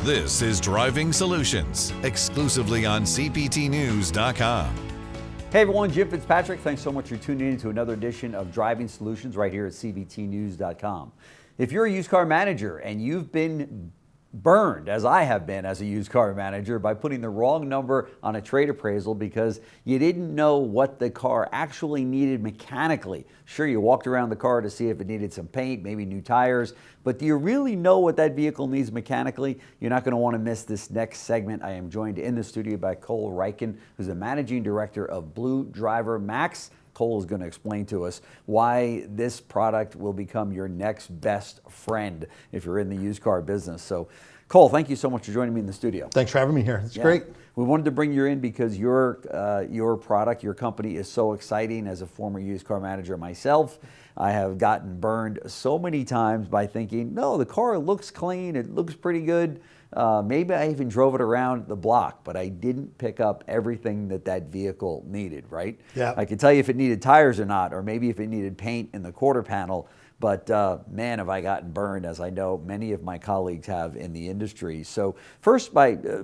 This is Driving Solutions, exclusively on CPTnews.com. Hey everyone, Jim Fitzpatrick. Thanks so much for tuning in to another edition of Driving Solutions right here at CPTnews.com. If you're a used car manager and you've been burned, as I have been as a used car manager, by putting the wrong number on a trade appraisal because you didn't know what the car actually needed mechanically. Sure, you walked around the car to see if it needed some paint, maybe new tires, but do you really know what that vehicle needs mechanically? You're not going to want to miss this next segment. I am joined in the studio by Cole Reiken, who's the managing director of BlueDriver Max. Cole is going to explain to us why this product will become your next best friend if you're in the used car business. So, Cole, thank you so much for joining me in the studio. Thanks for having me here. It's great. We wanted to bring you in because your product, your company is so exciting. As a former used car manager myself, I have gotten burned so many times by thinking, no, the car looks clean, it looks pretty good. Maybe I even drove it around the block, but I didn't pick up everything that vehicle needed, right? Yeah. I could tell you if it needed tires or not, or maybe if it needed paint in the quarter panel, but man, have I gotten burned, as I know many of my colleagues have in the industry. So first,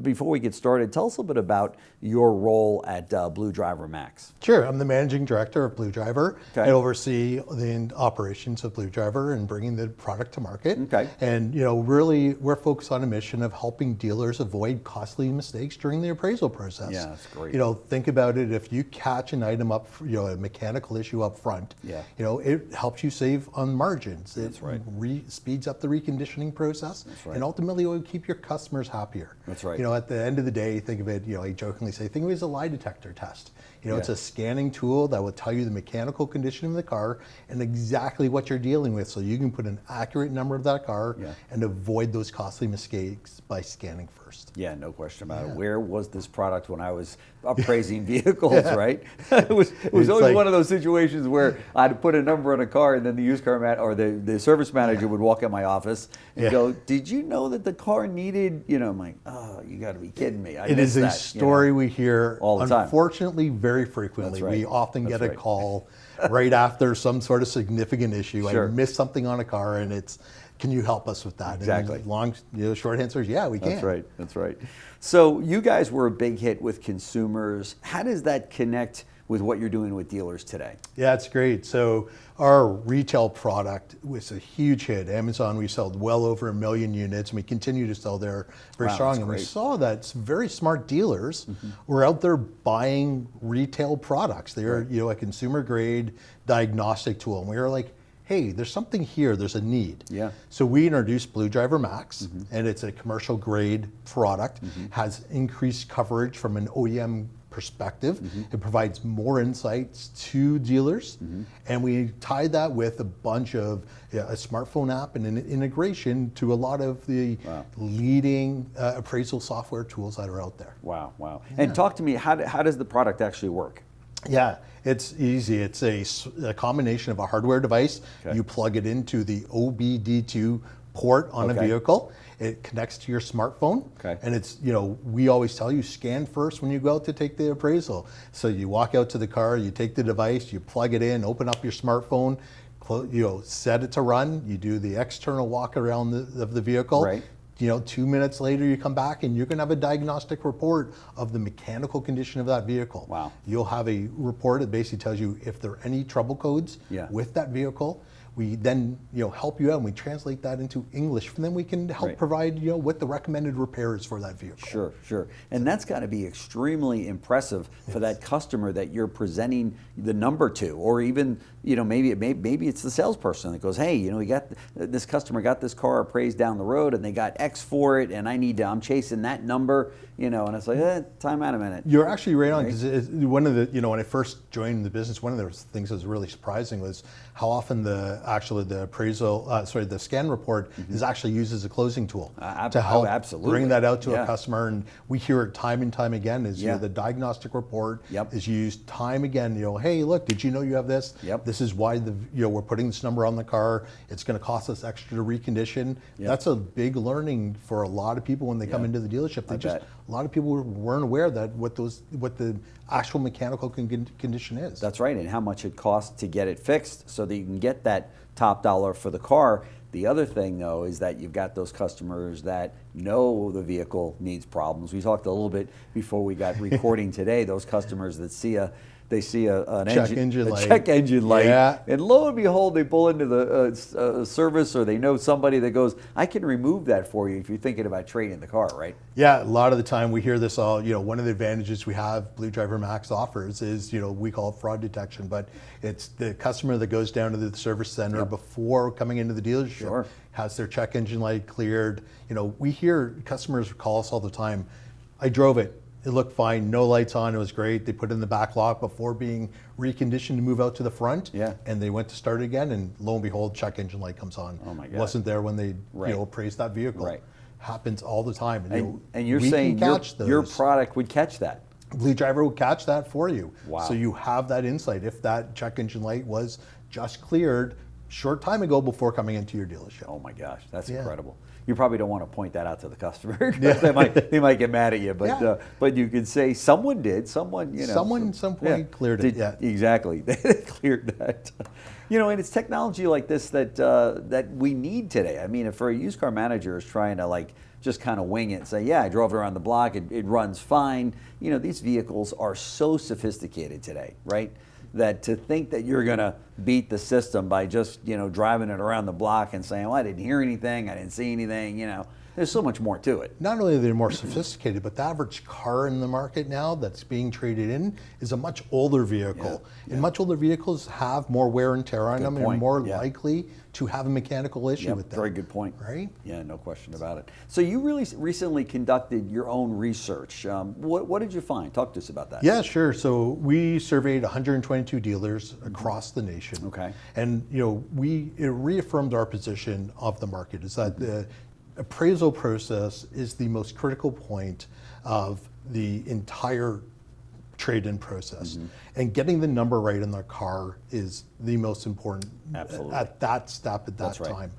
before we get started, tell us a little bit about your role at BlueDriver Max. Sure, I'm the managing director of BlueDriver. Okay. I oversee the operations of BlueDriver and bringing the product to market. Okay. And really, we're focused on a mission of helping dealers avoid costly mistakes during the appraisal process. Yeah, that's great. Think about it. If you catch an item up, a mechanical issue up front, yeah, it helps you save on margins. That's right. Speeds up the reconditioning process. That's right. And ultimately, it will keep your customers happier. That's right. At the end of the day, think of it, I jokingly say, think of it as a lie detector test. Yeah. It's a scanning tool that will tell you the mechanical condition of the car and exactly what you're dealing with, so you can put an accurate number of that car and avoid those costly mistakes by scanning first. Yeah, no question about it. Where was this product when I was appraising vehicles, right? It was always one of those situations where I'd put a number on a car and then the used car or the service manager would walk in my office and go, "Did you know that the car needed," I'm like, "Oh, you got to be kidding me." It is a story we hear all the time. Unfortunately, very frequently. Right. We often get a call right after some sort of significant issue. Sure. I missed something on a car and it's, can you help us with that? Exactly. And short answer is, yeah, we can. That's right. So you guys were a big hit with consumers. How does that connect with what you're doing with dealers today? Yeah, it's great. So our retail product was a huge hit. Amazon, we sold well over 1 million units, and we continue to sell there very strong. And we saw that very smart dealers were out there buying retail products. They were, a consumer grade diagnostic tool. And we were like, hey, there's something here, there's a need. Yeah. So we introduced BlueDriver Max, and it's a commercial grade product, has increased coverage from an OEM perspective. It provides more insights to dealers, and we tied that with a bunch of a smartphone app and an integration to a lot of the leading appraisal software tools that are out there. Wow. Yeah. And talk to me, how does the product actually work? Yeah, it's easy. It's a combination of a hardware device. You plug it into the OBD2 port on a vehicle. It connects to your smartphone, and it's, we always tell you, scan first when you go out to take the appraisal. So you walk out to the car, you take the device, you plug it in, open up your smartphone, set it to run, you do the external walk around of the vehicle. Right. 2 minutes later, you come back and you're going to have a diagnostic report of the mechanical condition of that vehicle. Wow. You'll have a report that basically tells you if there are any trouble codes with that vehicle. We then help you out and we translate that into English, and then we can help provide what the recommended repair is for that vehicle. Sure. And that's got to be extremely impressive for that customer that you're presenting the number to, or even maybe it's the salesperson that goes, hey, we got this customer got this car appraised down the road and they got X for it, and I'm chasing that number, and it's like, time out a minute. You're actually right on, because one of the when I first joined the business, one of the things that was really surprising was how often the appraisal, the scan report is actually used as a closing tool to help bring that out to a customer. And we hear it time and time again is the diagnostic report is used time again. Hey, look, did you know you have this? This is why we're putting this number on the car. It's going to cost us extra to recondition. That's a big learning for a lot of people when they come into the dealership. A lot of people weren't aware that what the actual mechanical condition is. That's right, and how much it costs to get it fixed so that you can get that top dollar for the car. The other thing, though, is that you've got those customers that know the vehicle needs problems. We talked a little bit before we got recording today. Those customers that see an check engine light. check engine light, yeah. and lo and behold, they pull into the service, or they know somebody that goes, "I can remove that for you if you're thinking about trading the car," right? Yeah, a lot of the time we hear this all. One of the advantages we have BlueDriver Max offers is we call it fraud detection, but it's the customer that goes down to the service center before coming into the dealership, has their check engine light cleared. We hear customers call us all the time. I drove it. It looked fine, no lights on, it was great. They put it in the back lot before being reconditioned to move out to the front. Yeah. And they went to start it again, and lo and behold, check engine light comes on. Oh my God. Wasn't there when they appraised that vehicle. Right. Happens all the time. And you're we saying can catch your those. product would catch that. BlueDriver will catch that for you. Wow. So you have that insight if that check engine light was just cleared short time ago before coming into your dealership. Oh my gosh, that's incredible. You probably don't want to point that out to the customer because Yeah. they might get mad at you. But but you could say someone did. Someone Some point cleared it. Yeah. Exactly. They cleared that. And it's technology like this that we need today. I mean, if for a used car manager is trying to just kind of wing it and say, yeah, I drove it around the block, it runs fine. These vehicles are so sophisticated today, right? That to think that you're going to beat the system by just driving it around the block and saying, well, I didn't hear anything, I didn't see anything, there's so much more to it. Not only are they more sophisticated, but the average car in the market now that's being traded in is a much older vehicle. Yeah. And much older vehicles have more wear and tear on them and are more likely to have a mechanical issue with them. Very good point. Right? Yeah, no question about it. So you really recently conducted your own research. What did you find? Talk to us about that. Yeah, sure. So we surveyed 122 dealers across the nation. Okay. And it reaffirmed our position of the market is that the appraisal process is the most critical point of the entire trade-in process. And getting the number right in their car is the most important at that step at that time.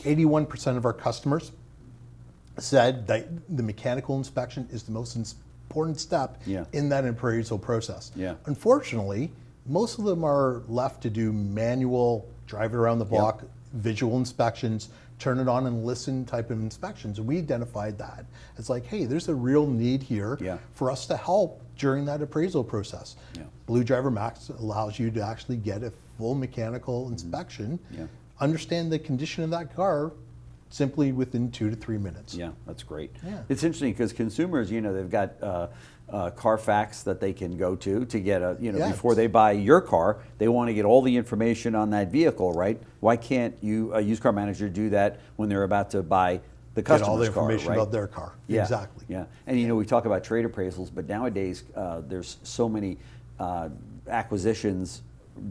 81% of our customers said that the mechanical inspection is the most important step in that appraisal process. Yeah. Unfortunately, most of them are left to do manual, drive it around the block, visual inspections, turn it on and listen type of inspections. And we identified that. It's like, hey, there's a real need here for us to help during that appraisal process. BlueDriver Max allows you to actually get a full mechanical inspection, understand the condition of that car simply within 2 to 3 minutes. Yeah, that's great. Yeah. It's interesting because consumers, they've got Carfax that they can go to get before they buy your car, they want to get all the information on that vehicle, right? Why can't a used car manager do that when they're about to buy the customer's car? Get all the information right? about their car. Yeah. Exactly. Yeah, and we talk about trade appraisals, but nowadays there's so many acquisitions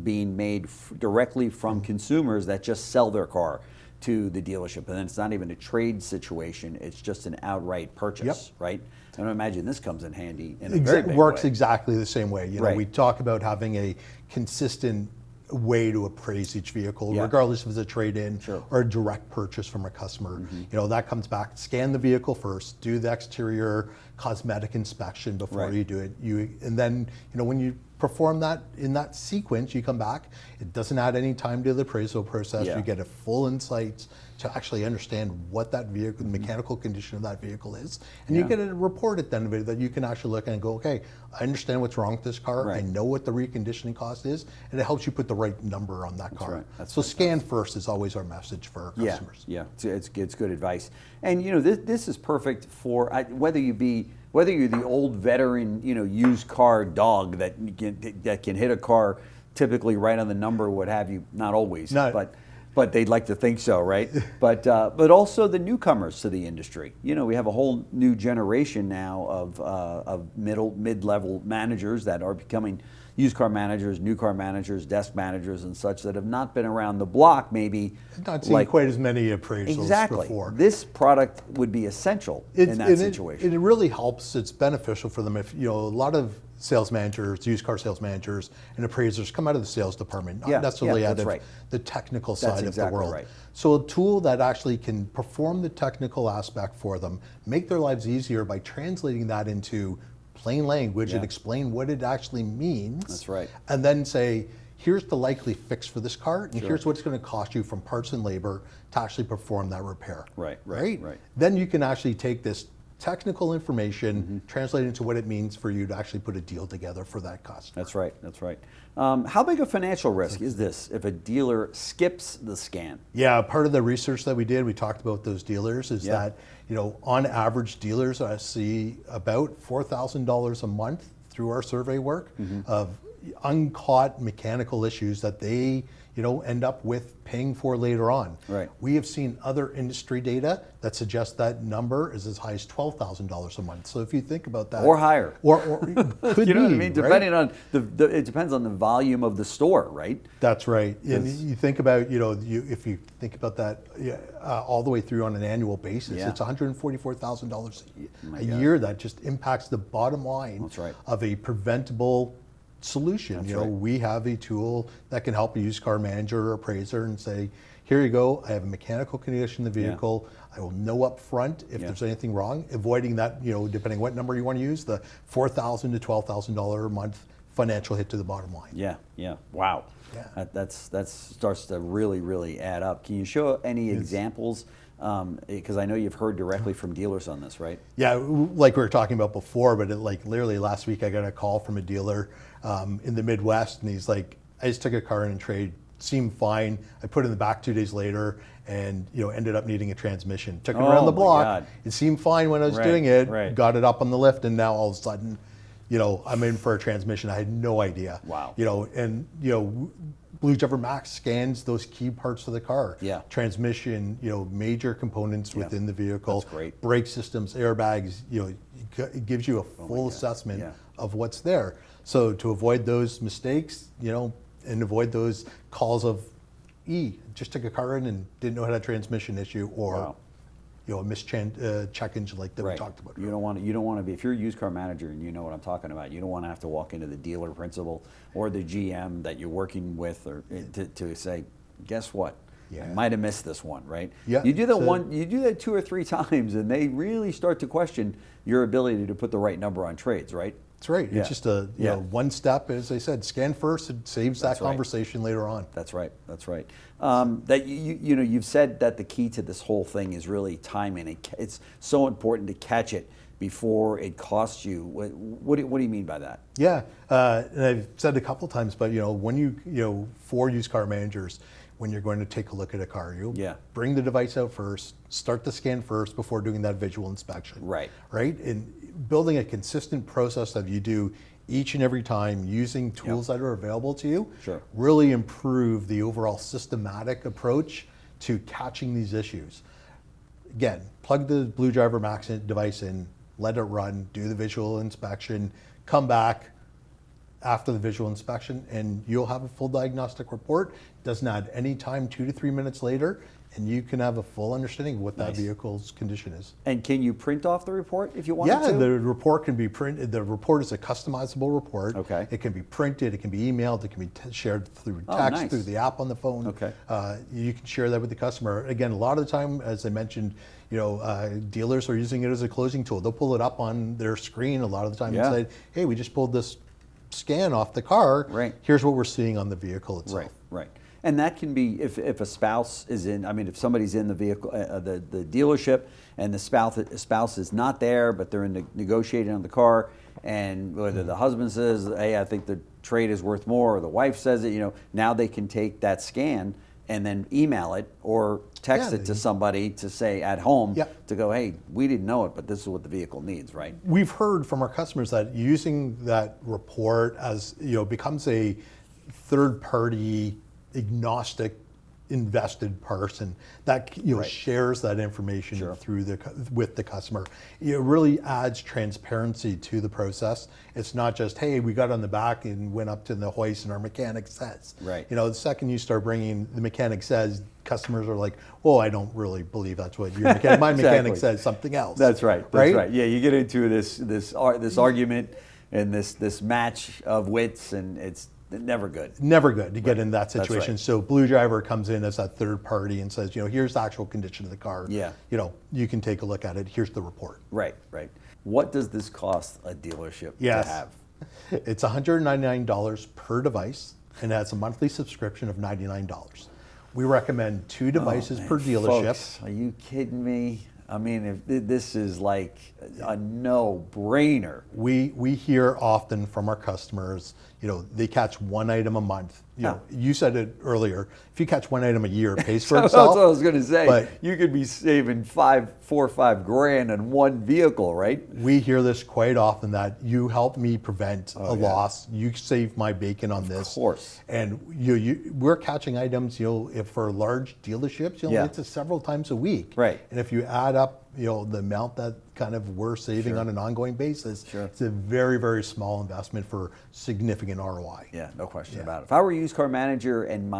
being made directly from consumers that just sell their car to the dealership, and then it's not even a trade situation, it's just an outright purchase, right? And I imagine this comes in handy in a very big works way. exactly the same way. We talk about having a consistent way to appraise each vehicle, regardless if it's a trade-in or a direct purchase from a customer. That comes back, scan the vehicle first, do the exterior cosmetic inspection before you do it. And then, when you perform that in that sequence, you come back, it doesn't add any time to the appraisal process. You get a full insight to actually understand what that vehicle, the mechanical condition of that vehicle is. And you get a report at the end of it that you can actually look at and go, okay, I understand what's wrong with this car. I know what the reconditioning cost is, and it helps you put the right number on that car. So scan first is always our message for our customers. Yeah, it's good advice. And this is perfect for whether you're the old veteran, used car dog that can hit a car typically right on the number, what have you. Not always, but they'd like to think so, right? But also the newcomers to the industry. We have a whole new generation now of mid-level managers that are becoming used car managers, new car managers, desk managers, and such that have not been around the block, maybe. Not seen quite as many appraisals before. This product would be essential in that situation. It really helps. It's beneficial for them. If a lot of sales managers, used car sales managers, and appraisers come out of the sales department, not necessarily out of the technical side of the world. So a tool that actually can perform the technical aspect for them, make their lives easier by translating that into plain language and explain what it actually means. That's right. And then say, here's the likely fix for this car, and here's what it's going to cost you from parts and labor to actually perform that repair. Right. Then you can actually take this technical information, translate it into what it means for you to actually put a deal together for that customer. That's right. How big a financial risk is this if a dealer skips the scan? Yeah, part of the research that we did, we talked about those dealers, is that, on average, dealers see about $4,000 a month through our survey work of uncaught mechanical issues that they end up with paying for later on. Right. We have seen other industry data that suggests that number is as high as $12,000 a month. So if you think about that, or higher, or could you know be, what I mean? Depending on it depends on the volume of the store, right? That's right. And you think about if you think about that all the way through on an annual basis, it's $144,000 a year that just impacts the bottom line of a preventable solution. We have a tool that can help a used car manager or appraiser and say, here you go, I have a mechanical condition in the vehicle. I will know up front if there's anything wrong, avoiding that, depending what number you want to use, the $4,000 to $12,000 a month financial hit to the bottom line. Wow. Yeah. That starts to really add up. Can you show any examples? Because I know you've heard directly from dealers on this, right? Yeah, like we were talking about before, but literally last week I got a call from a dealer in the Midwest, and he's like, I just took a car in a trade, seemed fine. I put it in the back 2 days later, and ended up needing a transmission. Took it around the block. It seemed fine when I was doing it. Got it up on the lift, and now all of a sudden, I'm in for a transmission. I had no idea. Wow. BlueDriver Max scans those key parts of the car. Yeah. Transmission, major components within the vehicle. That's great. Brake systems, airbags, it gives you a full assessment of what's there. So to avoid those mistakes, and avoid those calls of, just took a car in and didn't know how to transmission issue, or a missed check engine like that we talked about. You don't want to be, if you're a used car manager and you know what I'm talking about, you don't want to have to walk into the dealer principal or the GM that you're working with or to say, guess what? I might have missed this one, right? Yeah. You do that you do that 2 or 3 times, and they really start to question your ability to put the right number on trades, right? That's right. It's just a one step, as I said, scan first. It saves that conversation later on. That's right. That you've said that the key to this whole thing is really timing. It's so important to catch it before it costs you. What do you mean by that? Yeah, and I've said a couple times, but when for used car managers, when you're going to take a look at a car, bring the device out first, start the scan first before doing that visual inspection. Right. And building a consistent process that you do each and every time using tools that are available to you really improve the overall systematic approach to catching these issues. Again, plug the BlueDriver Max device in, let it run, do the visual inspection, come back after the visual inspection, and you'll have a full diagnostic report. Doesn't add any time, 2 to 3 minutes later, and you can have a full understanding of what that vehicle's condition is. And can you print off the report if you wanted to? Yeah, the report can be printed. The report is a customizable report. Okay. It can be printed, it can be emailed, it can be shared through text, through the app on the phone. Okay. You can share that with the customer. Again, a lot of the time, as I mentioned, dealers are using it as a closing tool. They'll pull it up on their screen a lot of the time and say, hey, we just pulled this scan off the car. Here's what we're seeing on the vehicle itself. Right. And that can be if a spouse is in. I mean, if somebody's in the vehicle, the dealership, and the spouse is not there, but they're negotiating on the car, and whether the husband says, "Hey, I think the trade is worth more," or the wife says it, now they can take that scan and then email it or text it to somebody to say at home to go, hey, we didn't know it, but this is what the vehicle needs, right? We've heard from our customers that using that report as becomes a third-party agnostic invested person that shares that information with the customer. It really adds transparency to the process. It's not just, hey, we got on the back and went up to the hoist and our mechanic says. The second you start bringing the mechanic says, customers are like, well, I don't really believe that's what your mechanic, my mechanic says something else. That's right. Yeah, you get into this argument and this match of wits, and it's never good. Never good to get in that situation. So BlueDriver comes in as that third party and says, here's the actual condition of the car. You can take a look at it. Here's the report. Right. What does this cost a dealership to have? It's $199 per device. and it has a monthly subscription of $99. We recommend 2 devices per dealership. Folks, are you kidding me? I mean, if this is like a no-brainer. We hear often from our customers, they catch one item a month. You said it earlier. If you catch one item a year, it pays for itself. That's what I was going to say. But you could be saving $4 or $5 on one vehicle, right? We hear this quite often, that you help me prevent a loss. You save my bacon on this. Of course. And we're catching items, if for large dealerships, it's several times a week. Right. And if you add up, the amount that kind of we're saving on an ongoing basis, it's a very, very small investment for significant ROI. Yeah, no question about it. If I were a used car manager and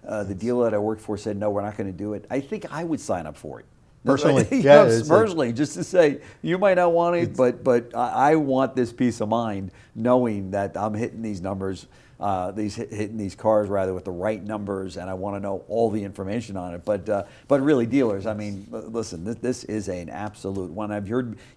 the dealer that I worked for said, no, we're not going to do it, I think I would sign up for it. Personally, personally, just to say, you might not want it, but I want this peace of mind knowing that I'm hitting these numbers, hitting these cars rather with the right numbers, and I want to know all the information on it. But really, dealers, I mean, listen, this is an absolute one.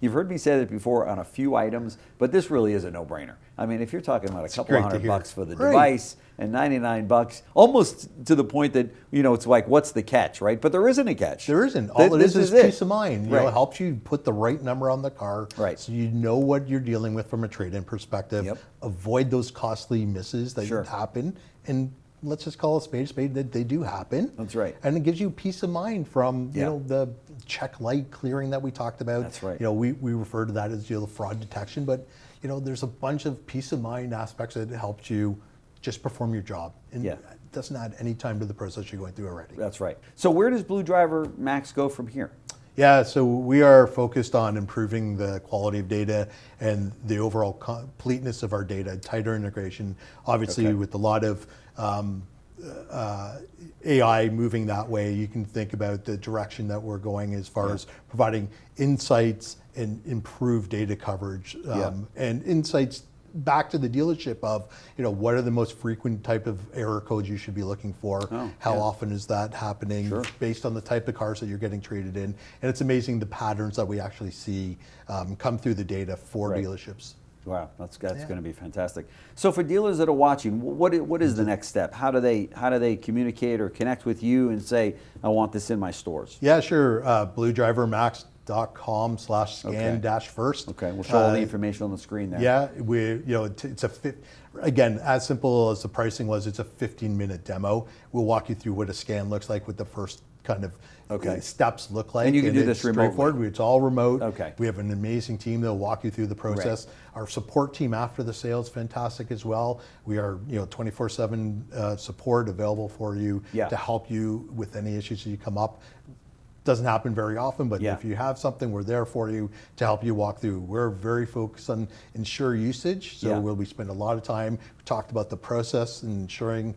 You've heard me say that before on a few items, but this really is a no-brainer. I mean, if you're talking about a couple of $100 for the device and $99, almost to the point that, it's like, what's the catch, right? But there isn't a catch. There isn't. All it is peace of mind. It helps you put the right number on the car, so you know what you're dealing with from a trade-in perspective. Avoid those costly misses that happen, and let's just call a spade that they do happen. That's right. And it gives you peace of mind from the check light clearing that we talked about. That's right. We refer to that as fraud detection, but there's a bunch of peace of mind aspects that helps you just perform your job. And it doesn't add any time to the process you're going through already. That's right. So where does BlueDriver Max go from here? Yeah, so we are focused on improving the quality of data and the overall completeness of our data, tighter integration, obviously with a lot of AI moving that way. You can think about the direction that we're going as far as providing insights and improved data coverage, and insights back to the dealership of, what are the most frequent type of error codes you should be looking for? How often is that happening based on the type of cars that you're getting traded in? And it's amazing the patterns that we actually see come through the data for dealerships. Wow, that's going to be fantastic. So for dealers that are watching, what is the next step? How do they communicate or connect with you and say, I want this in my stores? Yeah, sure. BlueDriverMax.com/scan-first. Okay, we'll show all the information on the screen there. Yeah, it's again, as simple as the pricing was, it's a 15-minute demo. We'll walk you through what a scan looks like, what the first kind of steps look like. And you can do this remotely. It's all remote. Okay. We have an amazing team that'll walk you through the process. Our support team after the sale is fantastic as well. We are 24/7 support available for you to help you with any issues that you come up. Doesn't happen very often, but if you have something, we're there for you to help you walk through. We're very focused on ensure usage, so we spend a lot of time. We talked about the process and ensuring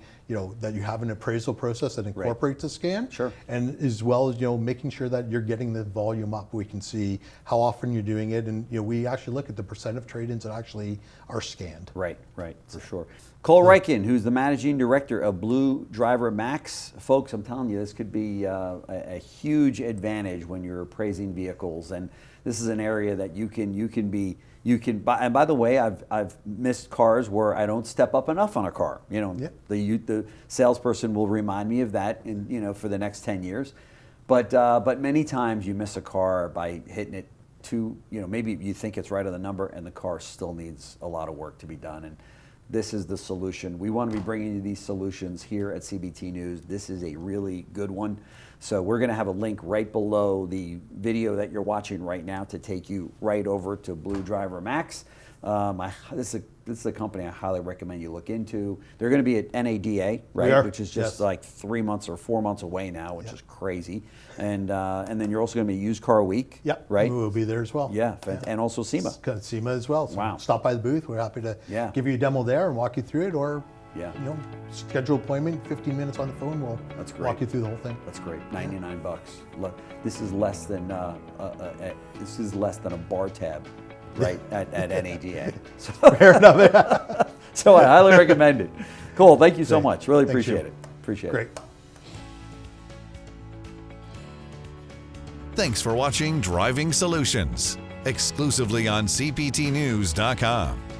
that you have an appraisal process that incorporates a scan, and as well as making sure that you're getting the volume up. We can see how often you're doing it, and we actually look at the percent of trade-ins that actually are scanned. Right, for sure. Cole Reiken, who's the managing director of BlueDriver Max. Folks, I'm telling you, this could be a huge advantage when you're appraising vehicles, and this is an area that you can buy. And by the way, I've missed cars where I don't step up enough on a car. The salesperson will remind me of that for the next 10 years. But many times you miss a car by hitting it too. Maybe you think it's right on the number, and the car still needs a lot of work to be done. And this is the solution. We want to be bringing you these solutions here at CBT News. This is a really good one. So we're going to have a link right below the video that you're watching right now to take you right over to BlueDriver Max. This is a company I highly recommend you look into. They're going to be at NADA, right? Which is just like 3 months or 4 months away now, which is crazy. And then you're also going to be Used Car Week, right? We'll be there as well. And also SEMA. SEMA as well. So stop by the booth. We're happy to give you a demo there and walk you through it, or schedule an appointment, 15 minutes on the phone. We'll walk you through the whole thing. That's great. $99. Look, this is less than a bar tab. Right at NADA. So, fair enough. So I highly recommend it. Cool. Thank you so much. Really appreciate it. Appreciate it. Great. Thanks for watching Driving Solutions, exclusively on CPTnews.com.